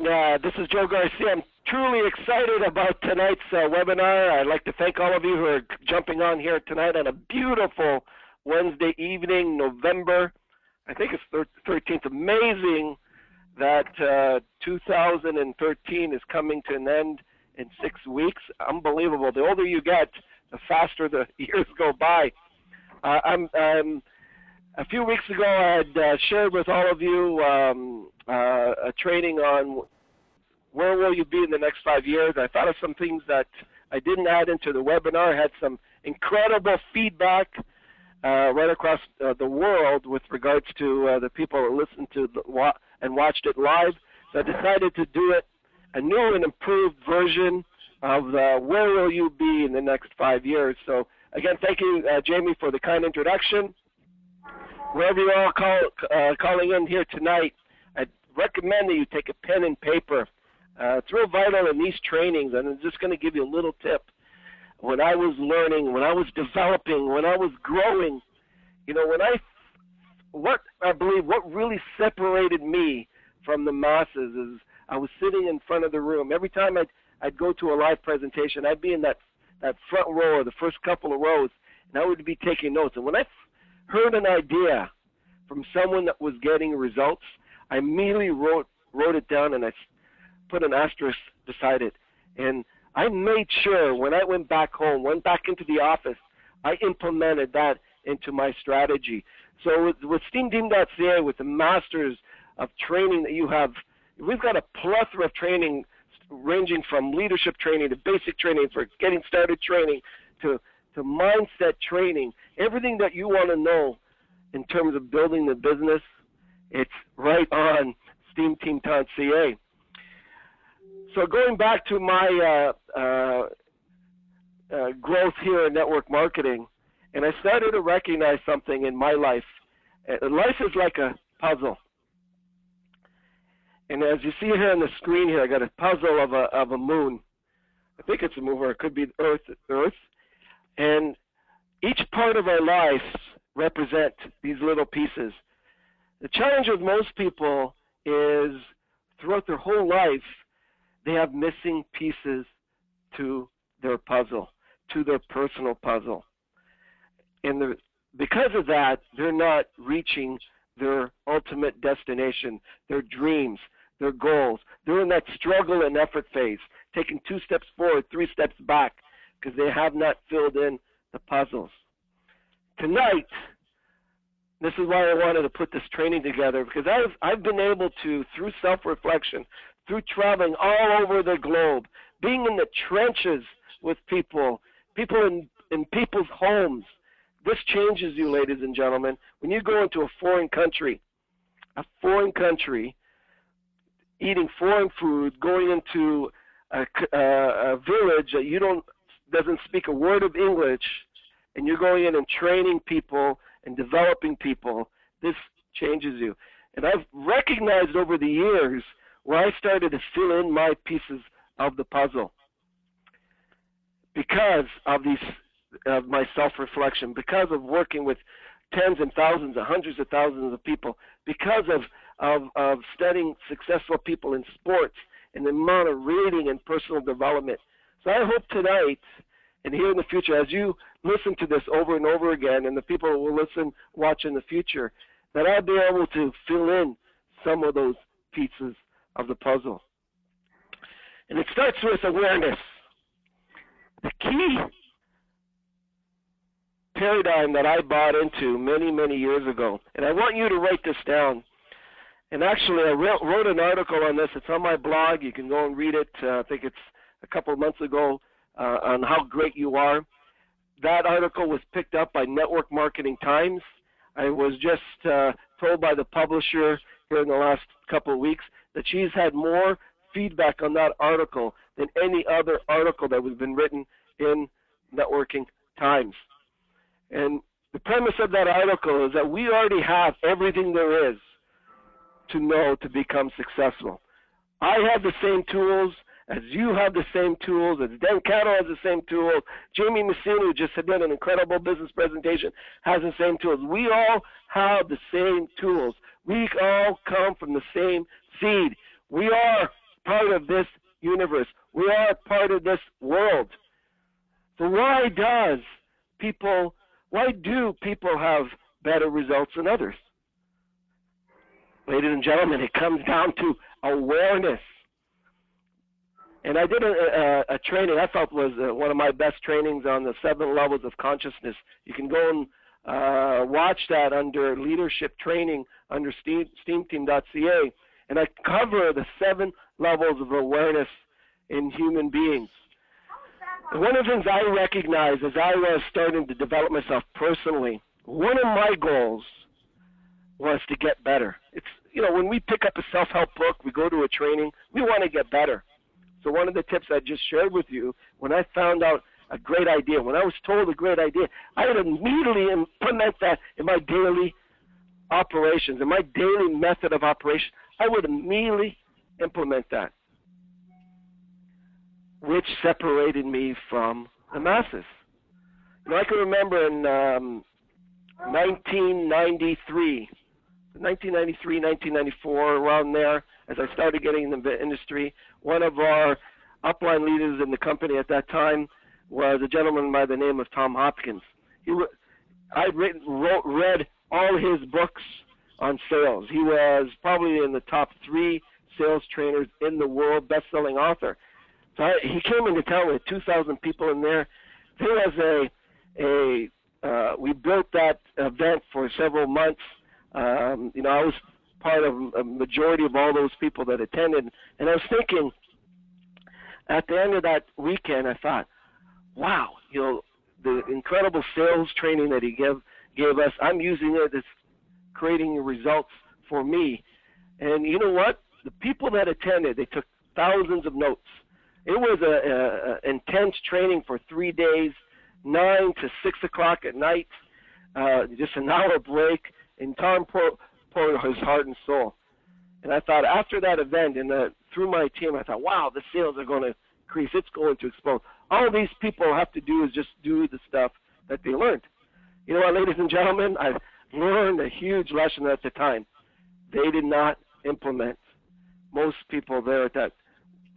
This is Joe Garcia. I'm truly excited about tonight's webinar. I'd like to thank all of you who are jumping on here tonight on a beautiful Wednesday evening, November, I think it's 13th. Amazing that 2013 is coming to an end in 6 weeks. Unbelievable. The older you get, the faster the years go by. A few weeks ago, I had shared with all of you a training on where will you be in the next 5 years. I thought of some things that I didn't add into the webinar. I had some incredible feedback right across the world with regards to the people that listened to and watched it live. So I decided to do it a new and improved version of where will you be in the next 5 years. So again, thank you, Jamie, for the kind introduction. Wherever you're all calling in here tonight, I'd recommend that you take a pen and paper. It's real vital in these trainings, and I'm just going to give you a little tip. When I was learning, when I was developing, when I was growing, you know, what really separated me from the masses is I was sitting in front of the room. Every time I'd go to a live presentation, I'd be in that front row or the first couple of rows, and I would be taking notes. And when I heard an idea from someone that was getting results, I immediately wrote it down, and I put an asterisk beside it. And I made sure when I went back home, went back into the office, I implemented that into my strategy. So with STEAMteam.ca, with the masters of training that you have, we've got a plethora of training ranging from leadership training to basic training for getting started training to mindset training. Everything that you want to know in terms of building the business, it's right on STEAMteam.ca. So going back to my growth here in network marketing, and I started to recognize something in my life. Life is like a puzzle. And as you see here on the screen here, I got a puzzle of a moon. I think it's a moon, or it could be Earth. And each part of our lives represent these little pieces. The challenge with most people is throughout their whole life, they have missing pieces to their puzzle, to their personal puzzle. And because of that, they're not reaching their ultimate destination, their dreams, their goals. They're in that struggle and effort phase, taking 2 steps forward, 3 steps back, because they have not filled in the puzzles. Tonight, this is why I wanted to put this training together, because I've been able to, through self-reflection, through traveling all over the globe, being in the trenches with people in people's homes. This changes you, ladies and gentlemen. When you go into a foreign country, eating foreign food, going into a village that doesn't speak a word of English, and you're going in and training people and developing people, this changes you. And I've recognized over the years where I started to fill in my pieces of the puzzle because of my self-reflection, because of working with tens and thousands and hundreds of thousands of people, because of studying successful people in sports and the amount of reading and personal development. So I hope tonight and here in the future, as you listen to this over and over again, and the people who will watch in the future, that I'll be able to fill in some of those pieces of the puzzle. And it starts with awareness. The key paradigm that I bought into many, many years ago, and I want you to write this down. And actually, I wrote an article on this. It's on my blog. You can go and read it. I think it's a couple of months ago on how great you are. That article was picked up by Network Marketing Times. I was just told by the publisher here in the last couple of weeks that she's had more feedback on that article than any other article that has been written in Networking Times. And the premise of that article is that we already have everything there is to know to become successful. I have the same tools as you have the same tools, as Dan Cattle has the same tools, Jamie Messina, who just did an incredible business presentation, has the same tools. We all have the same tools. We all come from the same seed. We are part of this universe. We are part of this world. So why do people have better results than others? Ladies and gentlemen, it comes down to awareness. And I did a training I felt was one of my best trainings on the 7 levels of consciousness. You can go and watch that under leadership training under steamteam.ca. And I cover the 7 levels of awareness in human beings. And one of the things I recognized as I was starting to develop myself personally, one of my goals was to get better. It's, when we pick up a self-help book, we go to a training, we want to get better. So one of the tips I just shared with you, when I found out a great idea, when I was told a great idea, I would immediately implement that in my daily operations, in my daily method of operation. I would immediately implement that, which separated me from the masses. I can remember in 1993, 1994, around there, as I started getting in the industry, one of our upline leaders in the company at that time was a gentleman by the name of Tom Hopkins. I'd read all his books on sales. He was probably in the top 3 sales trainers in the world, best-selling author. So he came into town with 2,000 people in there. There was we built that event for several months. I was part of a majority of all those people that attended, and I was thinking, at the end of that weekend, I thought, wow, the incredible sales training that he gave us, I'm using it as creating results for me. And you know what? The people that attended, they took thousands of notes. It was a intense training for 3 days, 9 to 6 o'clock at night, just an hour break, and Tom poured his heart and soul. And I thought after that event and through my team, I thought, wow, the sales are going to increase. It's going to explode. All these people have to do is just do the stuff that they learned. You know what, ladies and gentlemen, I learned a huge lesson at the time. They did not implement. Most people there at that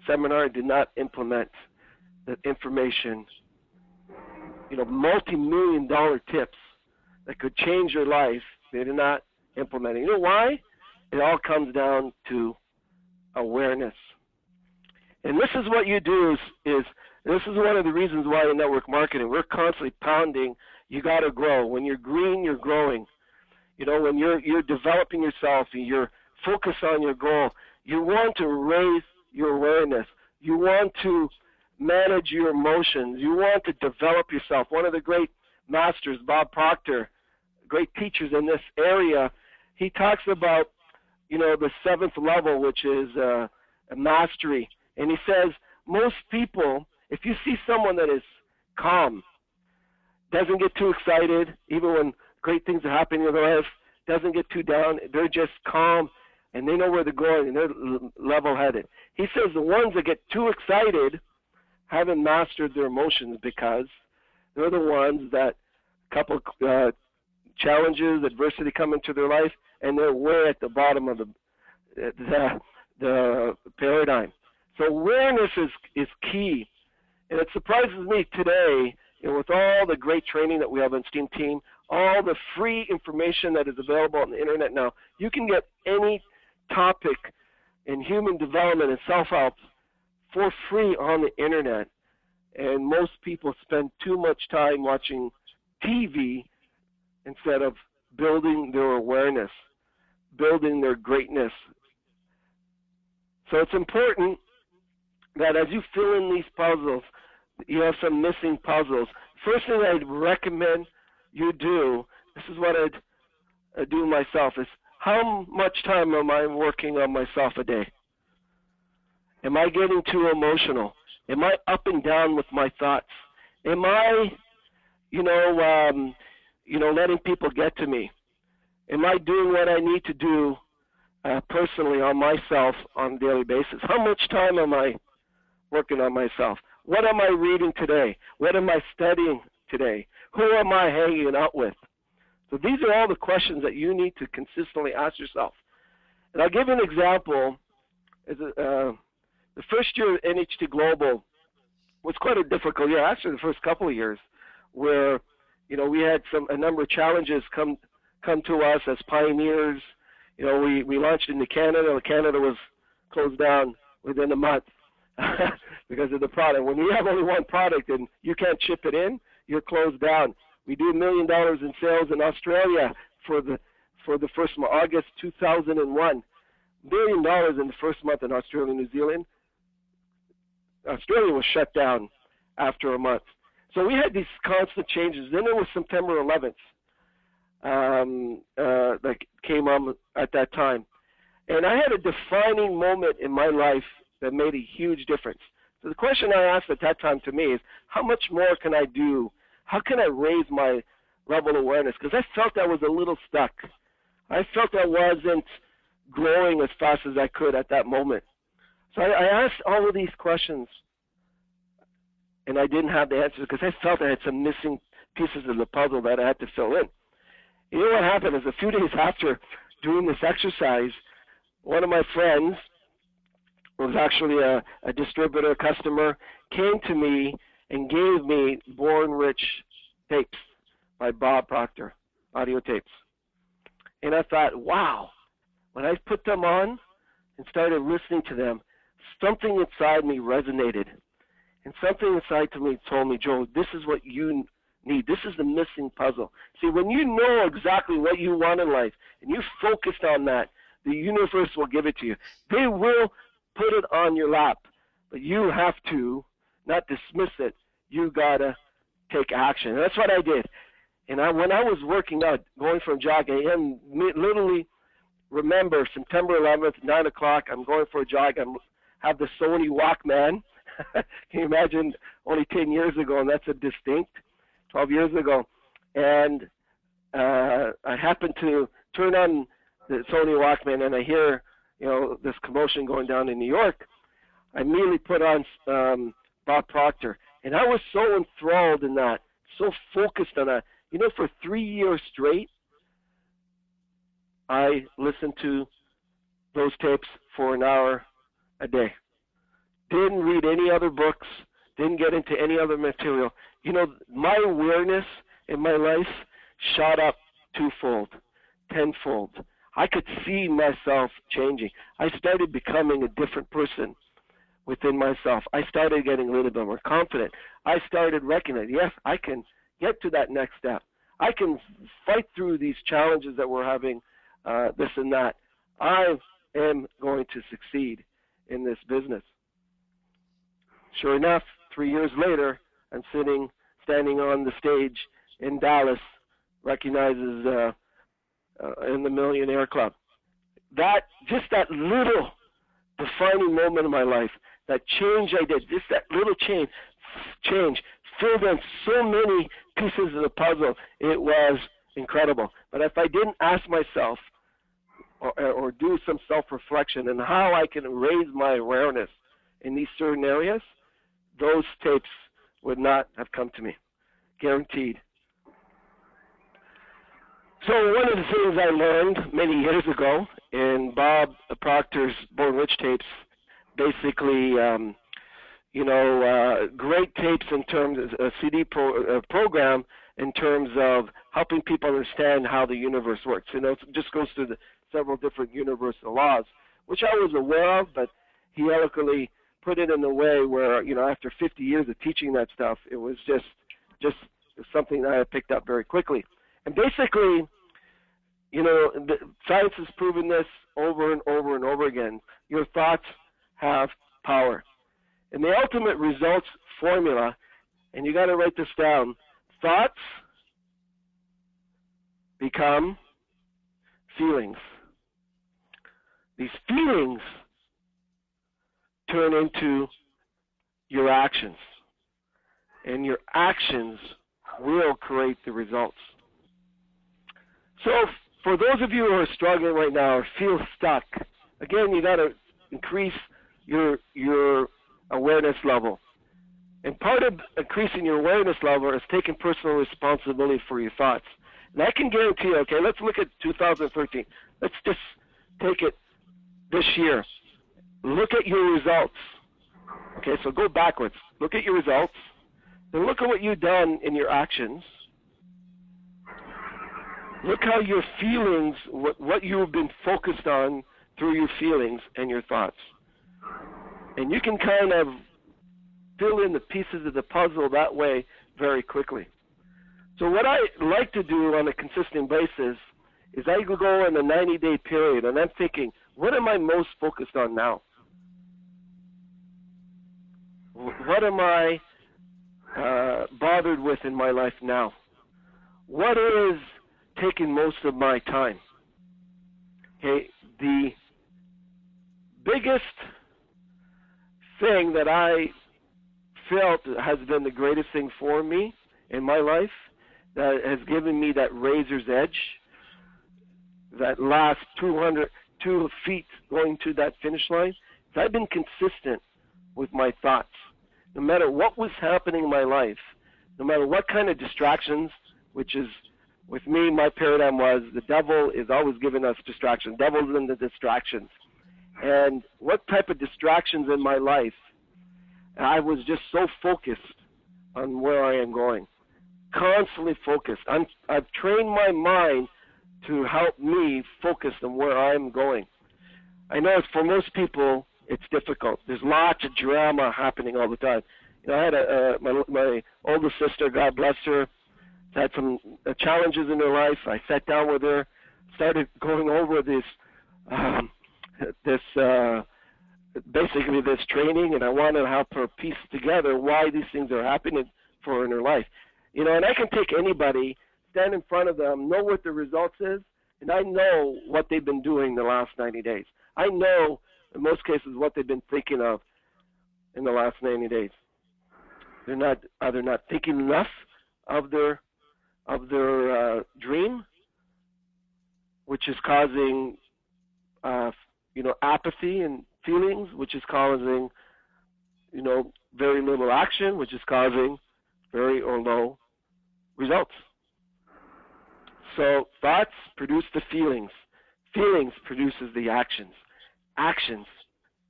seminar did not implement the information, multi-million-dollar tips that could change your life. They did not implement it. You know why? It all comes down to awareness. And this is what you do is this is one of the reasons why in network marketing, we're constantly pounding, you got to grow. When you're green, you're growing. When you're developing yourself and you're focused on your goal, you want to raise your awareness. You want to manage your emotions. You want to develop yourself. One of the great masters, Bob Proctor, great teachers in this area, he talks about, the 7th level, which is a mastery. And he says, most people, if you see someone that is calm, doesn't get too excited, even when great things are happening in their life, doesn't get too down, they're just calm, and they know where they're going, and they're level-headed. He says the ones that get too excited haven't mastered their emotions, because they're the ones that a couple challenges, adversity come into their life, and they're way at the bottom of the paradigm. So awareness is key. And it surprises me today, with all the great training that we have on Steam Team, all the free information that is available on the internet now, you can get any topic in human development and self-help for free on the internet. And most people spend too much time watching TV instead of building their awareness, building their greatness. So it's important that as you fill in these puzzles, you have some missing puzzles. First thing I'd recommend you do, this is what I'd do myself, is how much time am I working on myself a day? Am I getting too emotional? Am I up and down with my thoughts? Am I, letting people get to me? Am I doing what I need to do personally on myself on a daily basis? How much time am I working on myself? What am I reading today? What am I studying today? Who am I hanging out with? So these are all the questions that you need to consistently ask yourself. And I'll give you an example. the first year at NHT Global was quite a difficult year. Actually, the first couple of years, where we had a number of challenges come to us as pioneers. We launched into Canada. Canada was closed down within a month because of the product. When you have only one product and you can't ship it in, you're closed down. We do $1 million in sales in Australia for the first month, August 2001. $1 million in the first month in Australia and New Zealand. Australia was shut down after a month. So we had these constant changes. Then there was September 11th that came on at that time. And I had a defining moment in my life that made a huge difference. So the question I asked at that time to me is, how much more can I do? How can I raise my level of awareness? Because I felt I was a little stuck. I felt I wasn't growing as fast as I could at that moment. So I asked all of these questions, and I didn't have the answers because I felt I had some missing pieces of the puzzle that I had to fill in. You know what happened is a few days after doing this exercise, one of my friends, who was actually a distributor, customer, came to me and gave me Born Rich tapes by Bob Proctor, audio tapes. And I thought, wow, when I put them on and started listening to them, something inside me resonated. And something inside to me told me, Joe, this is what you need. This is the missing puzzle. See, when you know exactly what you want in life and you focused on that, the universe will give it to you. They will put it on your lap, but you have to not dismiss it. You got to take action. And that's what I did. And when I was working out, going for a jog, I literally remember September 11th, 9 o'clock, I'm going for a jog. I have the Sony Walkman. Can you imagine, only 10 years ago, and that's a distinct, 12 years ago. And I happened to turn on the Sony Walkman, and I hear, this commotion going down in New York. I immediately put on Bob Proctor, and I was so enthralled in that, so focused on that. For 3 years straight, I listened to those tapes for an hour a day. Didn't read any other books, didn't get into any other material. My awareness in my life shot up twofold, tenfold. I could see myself changing. I started becoming a different person within myself. I started getting a little bit more confident. I started recognizing, yes, I can get to that next step. I can fight through these challenges that we're having, this and that. I am going to succeed in this business. Sure enough, 3 years later, I'm standing on the stage in Dallas, recognizes in the Millionaire Club. Just that little defining moment in my life, that change I did, just that little change filled in so many pieces of the puzzle. It was incredible. But if I didn't ask myself or do some self-reflection on how I can raise my awareness in these certain areas, those tapes would not have come to me, guaranteed. So one of the things I learned many years ago in Bob Proctor's Born Rich tapes, basically, great tapes in terms of a CD program in terms of helping people understand how the universe works. It just goes through the several different universal laws, which I was aware of, but he eloquently put it in a way where, after 50 years of teaching that stuff, it was just something that I picked up very quickly. And basically, the science has proven this over and over and over again. Your thoughts have power. And the ultimate results formula, and you got to write this down, thoughts become feelings. These feelings turn into your actions, and your actions will create the results. So for those of you who are struggling right now or feel stuck, again, you got to increase your awareness level. And part of increasing your awareness level is taking personal responsibility for your thoughts. And I can guarantee you, okay, let's look at 2013. Let's just take it this year. Look at your results. Okay, so go backwards. Look at your results. Then look at what you've done in your actions. Look how your feelings, what you've been focused on through your feelings and your thoughts. And you can kind of fill in the pieces of the puzzle that way very quickly. So what I like to do on a consistent basis is I go in a 90-day period, and I'm thinking, what am I most focused on now? What am I bothered with in my life now? What is taking most of my time? Okay, the biggest thing that I felt has been the greatest thing for me in my life, that has given me that razor's edge, that last 2 feet going to that finish line, is I've been consistent with my thoughts. No matter what was happening in my life, no matter what kind of distractions, which is, with me, my paradigm was the devil is always giving us distractions. Devil's in the distractions. And what type of distractions in my life, I was just so focused on where I am going. Constantly focused. I've trained my mind to help me focus on where I'm going. I know for most people it's difficult. There's lots of drama happening all the time. You know, I had my oldest sister, God bless her, had some challenges in her life. I sat down with her, started going over this training, and I wanted to help her piece together why these things are happening for her in her life. You know, and I can take anybody, stand in front of them, know what the results is, and I know what they've been doing the last 90 days. I know, in most cases, what they've been thinking of in the last 90 days. They're not either not thinking enough of their dream, which is causing apathy and feelings, which is causing very little action, which is causing very or low results. So thoughts produce the feelings. Feelings produces the actions. Actions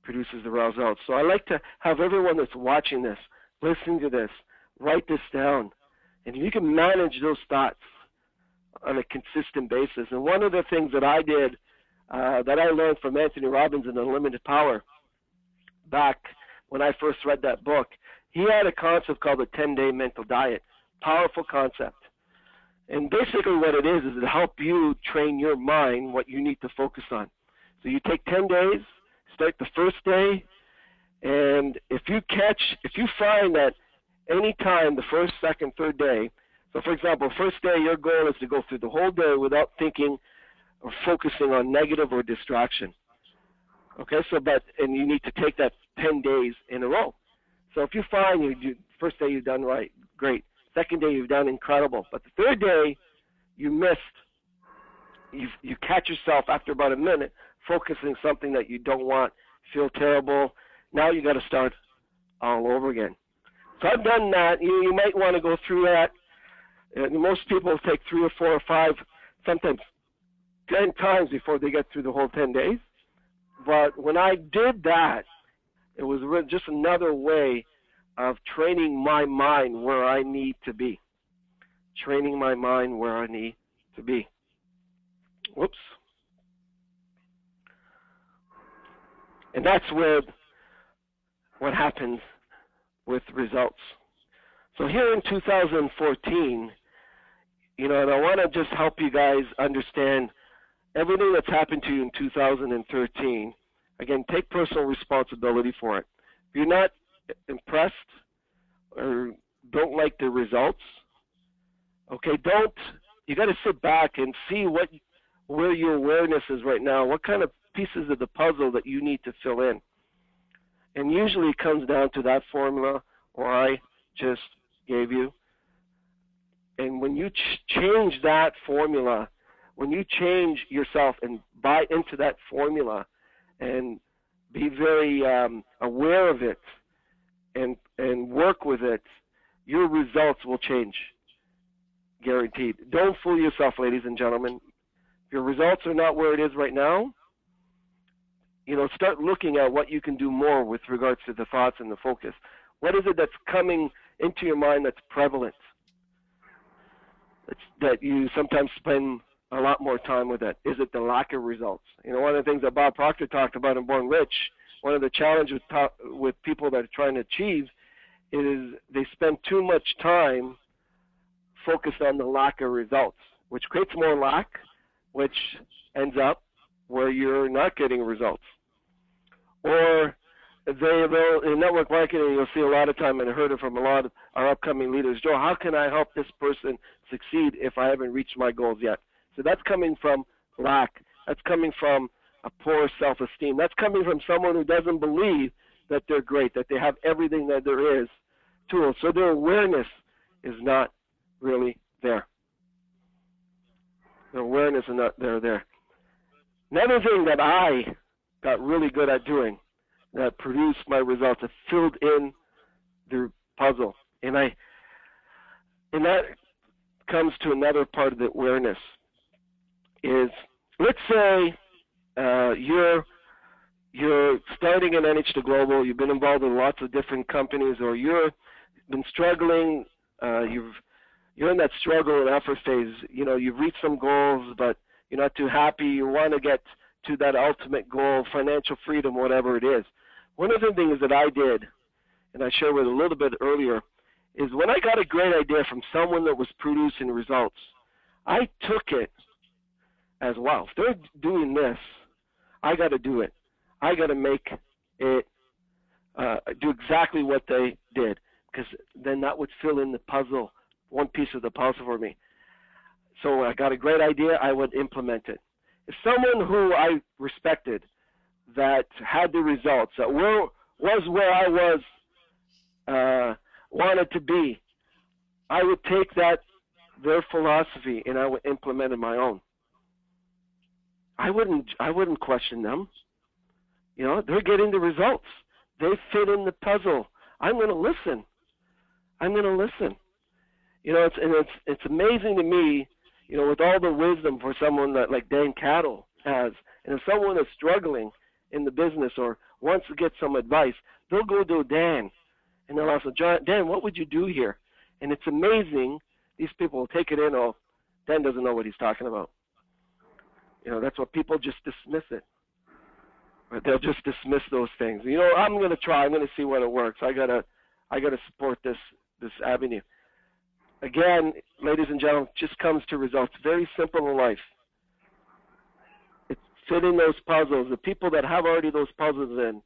produces the results. So I like to have everyone that's watching this, listening to this, write this down. And you can manage those thoughts on a consistent basis. And one of the things that I did, that I learned from Anthony Robbins in Unlimited Power, back when I first read that book, he had a concept called the 10-day mental diet. Powerful concept. And basically what it is to help you train your mind what you need to focus on. So you take 10 days, start the first day, and if you find that any time, the first, second, third day, so for example, first day your goal is to go through the whole day without thinking or focusing on negative or distraction. Okay, and you need to take that 10 days in a row. So if you find first day you've done right, great. Second day you've done incredible. But the third day you missed. You catch yourself after about a minute focusing something that you don't want, feel terrible. Now you got to start all over again. So I've done that. You might want to go through that. Most people take 3 or 4 or 5, sometimes 10 times before they get through the whole 10 days. But when I did that, it was just another way of training my mind where I need to be. Training my mind where I need to be. Whoops. And that's what happens with results. So here in 2014, and I want to just help you guys understand everything that's happened to you in 2013. Again, take personal responsibility for it. If you're not impressed or don't like the results, okay, you got to sit back and see where your awareness is right now, what kind of pieces of the puzzle that you need to fill in. And usually it comes down to that formula or I just gave you. And when you change that formula, when you change yourself and buy into that formula and be very aware of it and work with it, your results will change, guaranteed. Don't fool yourself, ladies and gentlemen. If your results are not where it is right now, start looking at what you can do more with regards to the thoughts and the focus. What is it that's coming into your mind that's prevalent? That you sometimes spend a lot more time with it? Is it the lack of results? One of the things that Bob Proctor talked about in Born Rich, one of the challenges with people that are trying to achieve is they spend too much time focused on the lack of results, which creates more lack, which ends up where you're not getting results. Or in network marketing, you'll see a lot of time, and I heard it from a lot of our upcoming leaders, Joe, how can I help this person succeed if I haven't reached my goals yet? So that's coming from lack. That's coming from a poor self-esteem. That's coming from someone who doesn't believe that they're great, that they have everything that there is to it. So their awareness is not really there. Their awareness is not there. Another thing that I got really good at doing that produced my results, it filled in the puzzle. And that comes to another part of the awareness is, let's say you're starting in NH2 Global, you've been involved in lots of different companies, or you've been struggling, you're in that struggle and effort phase. You've reached some goals, but you're not too happy. You want to get to that ultimate goal, financial freedom, whatever it is. One of the things that I did, and I shared with a little bit earlier, is when I got a great idea from someone that was producing results, I took it as, wow, if they're doing this, I got to do it. I got to make it do exactly what they did, because then that would fill in the puzzle, one piece of the puzzle for me. So I got a great idea, I would implement it. If someone who I respected that had the results, that was where I was wanted to be, I would take their philosophy and I would implement it my own. I wouldn't question them. They're getting the results. They fit in the puzzle. I'm going to listen. It's amazing to me, with all the wisdom for someone that like Dan Cattle has, and if someone is struggling in the business or wants to get some advice, they'll go to Dan, and they'll ask, Dan, what would you do here? And it's amazing. These people will take it in. Oh, Dan doesn't know what he's talking about. That's what people just dismiss it. But they'll just dismiss those things. I'm going to try. I'm going to see what it works. I gotta support this avenue. Again, ladies and gentlemen, it just comes to results. Very simple in life. It's fitting those puzzles. The people that have already those puzzles in,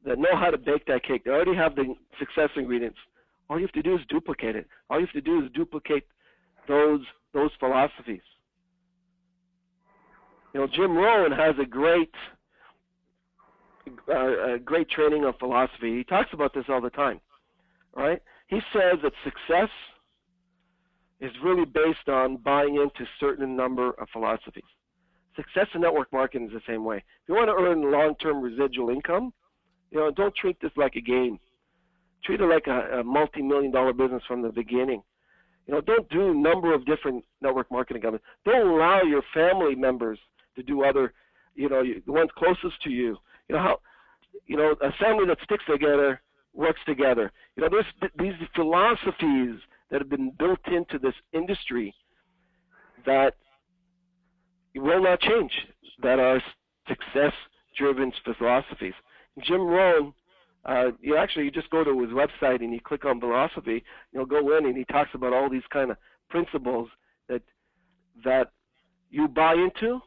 that know how to bake that cake, they already have the success ingredients. All you have to do is duplicate it. All you have to do is duplicate those philosophies. Jim Rohn has a great training on philosophy. He talks about this all the time, right? He says that success is really based on buying into a certain number of philosophies. Success in network marketing is the same way. If you want to earn long-term residual income, don't treat this like a game. Treat it like a multi-million-dollar business from the beginning. Don't do a number of different network marketing companies. Don't allow your family members to do other, the ones closest to you. A family that sticks together works together. There's these philosophies that have been built into this industry that will not change, that are success-driven philosophies. Jim Rohn, you just go to his website and you click on philosophy, you'll go in and he talks about all these kind of principles that you buy into,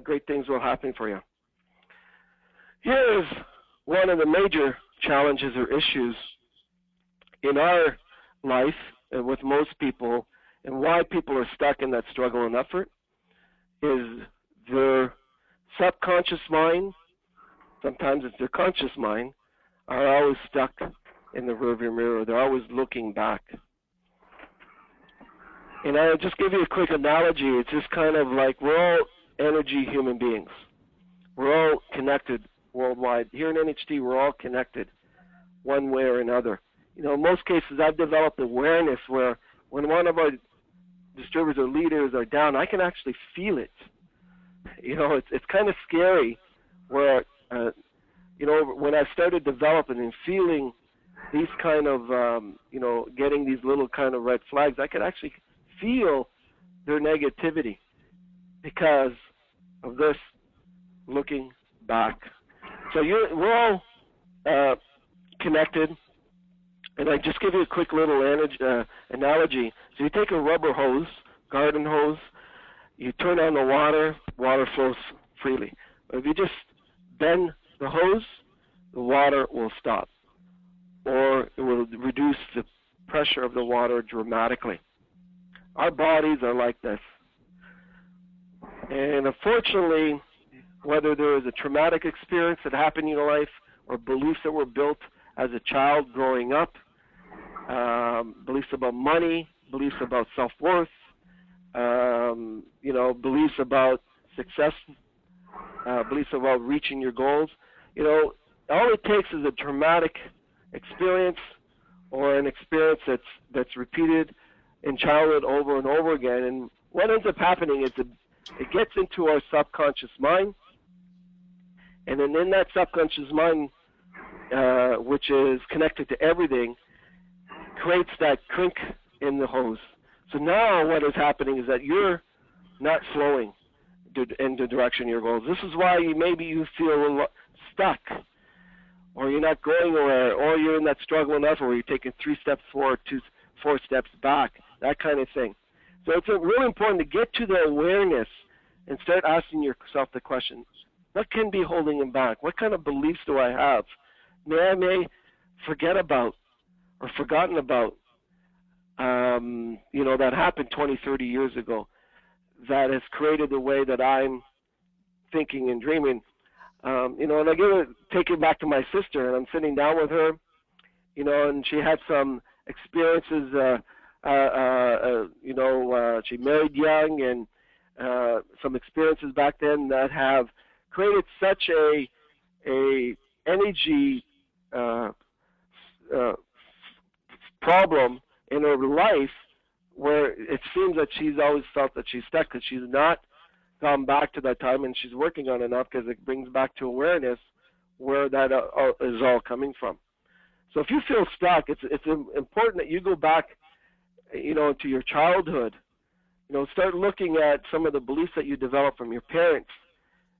great things will happen for you. Here's one of the major challenges or issues in our life and with most people, and why people are stuck in that struggle and effort, is their subconscious mind, sometimes it's their conscious mind, are always stuck in the rearview mirror. They're always looking back. And I'll just give you a quick analogy. It's just kind of like we're all energy human beings. We're all connected worldwide. Here in NHT, we're all connected one way or another. In most cases, I've developed awareness where when one of our distributors or leaders are down, I can actually feel it. It's kind of scary where, when I started developing and feeling these kind of, getting these little kind of red flags, I could actually feel their negativity because of this looking back. So we're all connected, and I just give you a quick little analogy. So you take a rubber hose, garden hose, you turn on the water flows freely. But if you just bend the hose, the water will stop, or it will reduce the pressure of the water dramatically. Our bodies are like this. And unfortunately, whether there is a traumatic experience that happened in your life or beliefs that were built as a child growing up, beliefs about money, beliefs about self-worth, beliefs about success, beliefs about reaching your goals. All it takes is a traumatic experience or an experience that's repeated in childhood over and over again. And what ends up happening is it gets into our subconscious mind, and then in that subconscious mind, which is connected to everything, creates that kink in the hose. So now what is happening is that you're not flowing in the direction of your goals. This is why maybe you feel stuck, or you're not going anywhere, or you're in that struggle enough, or you're taking 3 steps forward, 4 steps back, that kind of thing. So it's really important to get to the awareness and start asking yourself the question, what can be holding him back? What kind of beliefs do I have? I may forget about or forgotten about, that happened 20, 30 years ago, that has created the way that I'm thinking and dreaming. And I take it back to my sister, and I'm sitting down with her, and she had some experiences, she married young, and some experiences back then that have created such a energy problem in her life, where it seems that she's always felt that she's stuck because she's not gone back to that time, and she's working on enough because it brings back to awareness where that is all coming from. So if you feel stuck, it's important that you go back, to your childhood. Start looking at some of the beliefs that you developed from your parents,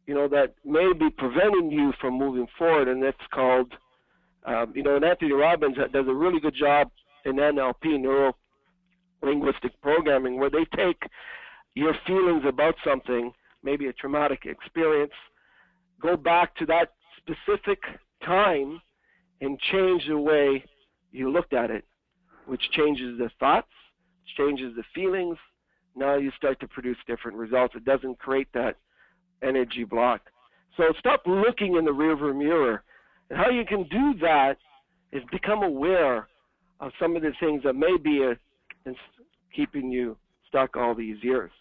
that may be preventing you from moving forward, and that's called, and Anthony Robbins does a really good job in NLP, neuro-linguistic programming, where they take your feelings about something, maybe a traumatic experience, go back to that specific time and change the way you looked at it, which changes the thoughts, changes the feelings. Now you start to produce different results. It doesn't create that energy block. So stop looking in the rearview mirror. And how you can do that is become aware of some of the things that may be keeping you stuck all these years.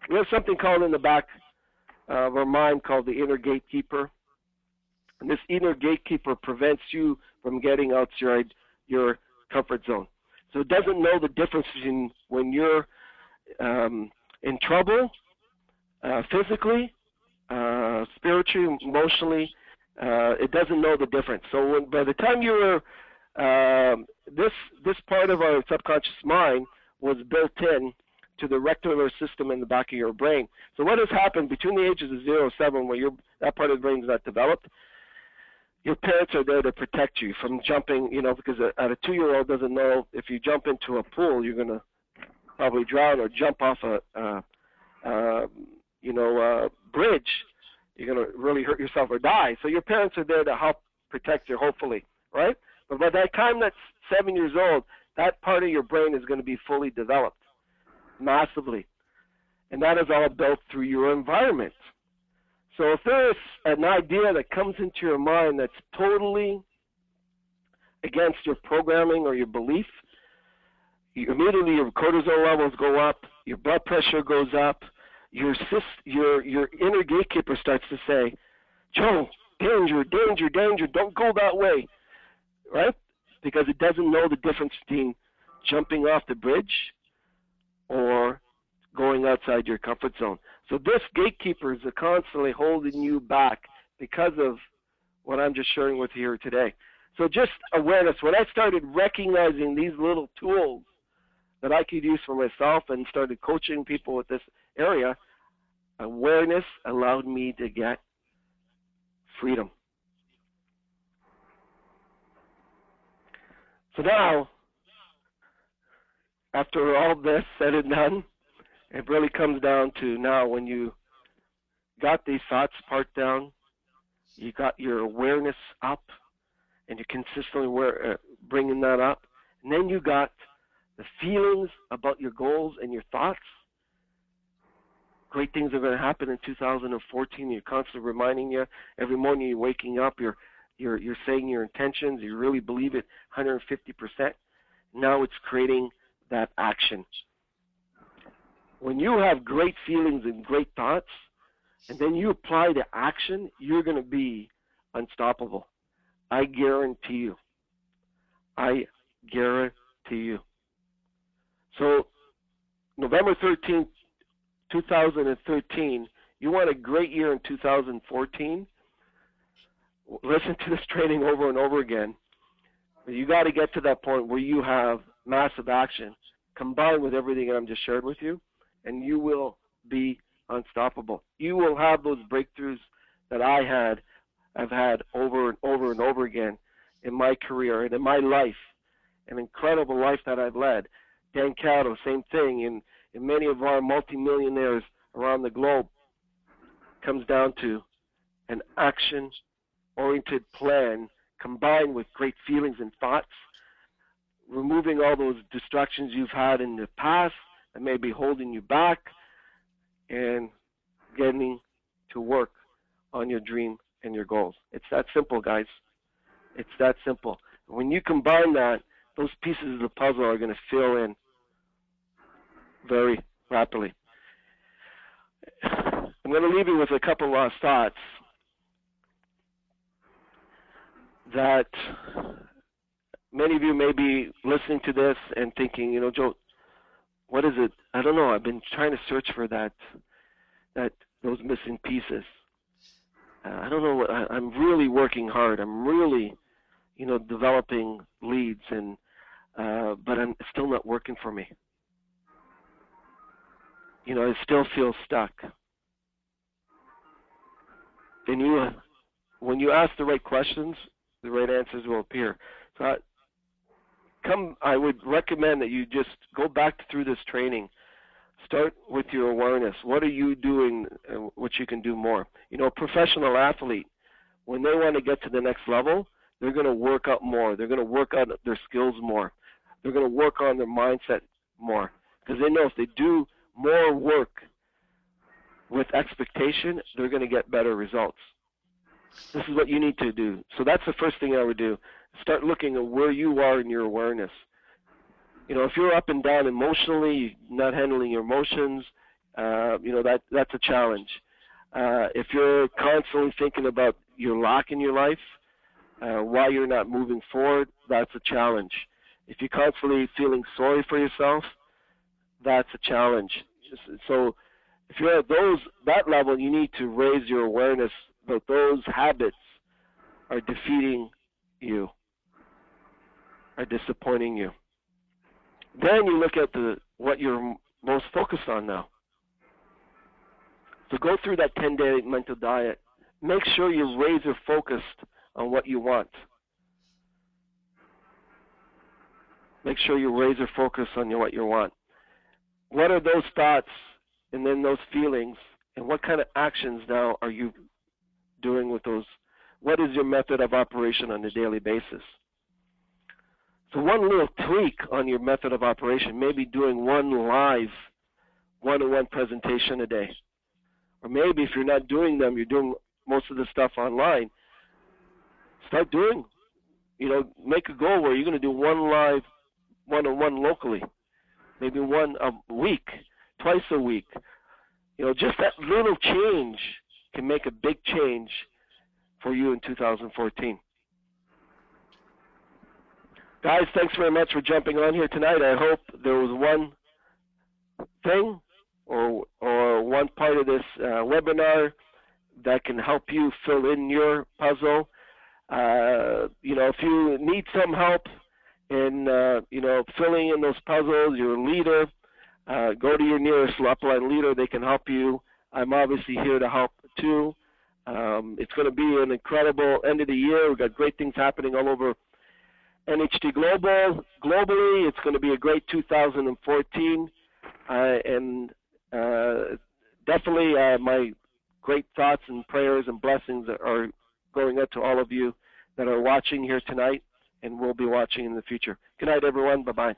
We have something called in the back of our mind called the inner gatekeeper. And this inner gatekeeper prevents you from getting outside your comfort zone. So it doesn't know the difference between when you're in trouble, physically, spiritually, emotionally. It doesn't know the difference. So by the time you were, this part of our subconscious mind was built in to the reticular system in the back of your brain. So what has happened between the ages of 0 and 7, where that part of the brain is not developed, your parents are there to protect you from jumping, because a 2-year-old doesn't know if you jump into a pool, you're going to probably drown, or jump off a bridge, you're going to really hurt yourself or die. So your parents are there to help protect you, hopefully, right? But by the time that's 7 years old, that part of your brain is going to be fully developed, massively. And that is all built through your environment. So if there's an idea that comes into your mind that's totally against your programming or your belief, immediately your cortisol levels go up, your blood pressure goes up, your inner gatekeeper starts to say, Joe, danger, danger, danger, don't go that way, right? Because it doesn't know the difference between jumping off the bridge or going outside your comfort zone. So this gatekeeper is constantly holding you back because of what I'm just sharing with you here today. So just awareness. When I started recognizing these little tools that I could use for myself and started coaching people with this area, awareness allowed me to get freedom. So now, after all this said and done, it really comes down to now when you got these thoughts part down, you got your awareness up, and you're consistently bringing that up, and then you got the feelings about your goals and your thoughts. Great things are going to happen in 2014. You're constantly reminding you every morning you're waking up. You're saying your intentions. You really believe it 150%. Now it's creating that action. When you have great feelings and great thoughts, and then you apply the action, you're going to be unstoppable. I guarantee you. I guarantee you. So, November 13th, 2013, you want a great year in 2014? Listen to this training over and over again. You got to get to that point where you have massive action combined with everything that I'm just shared with you, and you will be unstoppable. You will have those breakthroughs that I've had over and over and over again in my career and in my life, an incredible life that I've led. Dan Cato, same thing, and many of our multimillionaires around the globe, comes down to an action-oriented plan combined with great feelings and thoughts, removing all those distractions you've had in the past that may be holding you back, and getting to work on your dream and your goals. It's that simple, guys. It's that simple. When you combine that, those pieces of the puzzle are going to fill in very rapidly. I'm going to leave you with a couple last thoughts that many of you may be listening to this and thinking, you know, Joe, what is it? I don't know. I've been trying to search for those missing pieces. I don't know. I'm really working hard. I'm really, developing leads, but it's still not working for me. I still feel stuck. And when you ask the right questions, the right answers will appear. So I would recommend that you just go back through this training. Start with your awareness. What are you doing which you can do more? A professional athlete, when they want to get to the next level, they're going to work out more. They're going to work out their skills more. They're going to work on their mindset more, because they know if they do more work with expectation, they're going to get better results. This is what you need to do. So that's the first thing I would do. Start looking at where you are in your awareness. If you're up and down emotionally, not handling your emotions, that's a challenge. If you're constantly thinking about your lack in your life, why you're not moving forward, that's a challenge. If you're constantly feeling sorry for yourself, that's a challenge. So if you're at that level, you need to raise your awareness that those habits are defeating you, are disappointing you. Then you look at what you're most focused on now. So go through that 10-day mental diet. Make sure you're razor focused on what you want. Make sure you're razor focused on what you want. What are those thoughts and then those feelings, and what kind of actions now are you doing with those? What is your method of operation on a daily basis? So one little tweak on your method of operation, maybe doing one live one-on-one presentation a day. Or maybe if you're not doing them, you're doing most of the stuff online, start doing, make a goal where you're going to do one live one-on-one locally, maybe one a week, twice a week. Just that little change can make a big change for you in 2014. Guys, thanks very much for jumping on here tonight. I hope there was one thing or one part of this webinar that can help you fill in your puzzle. If you need some help in, filling in those puzzles, you're a leader, go to your nearest upline leader. They can help you. I'm obviously here to help too. It's going to be an incredible end of the year. We've got great things happening all over NHT globally. It's going to be a great 2014, and definitely my great thoughts and prayers and blessings are going out to all of you that are watching here tonight and will be watching in the future. Good night, everyone. Bye-bye.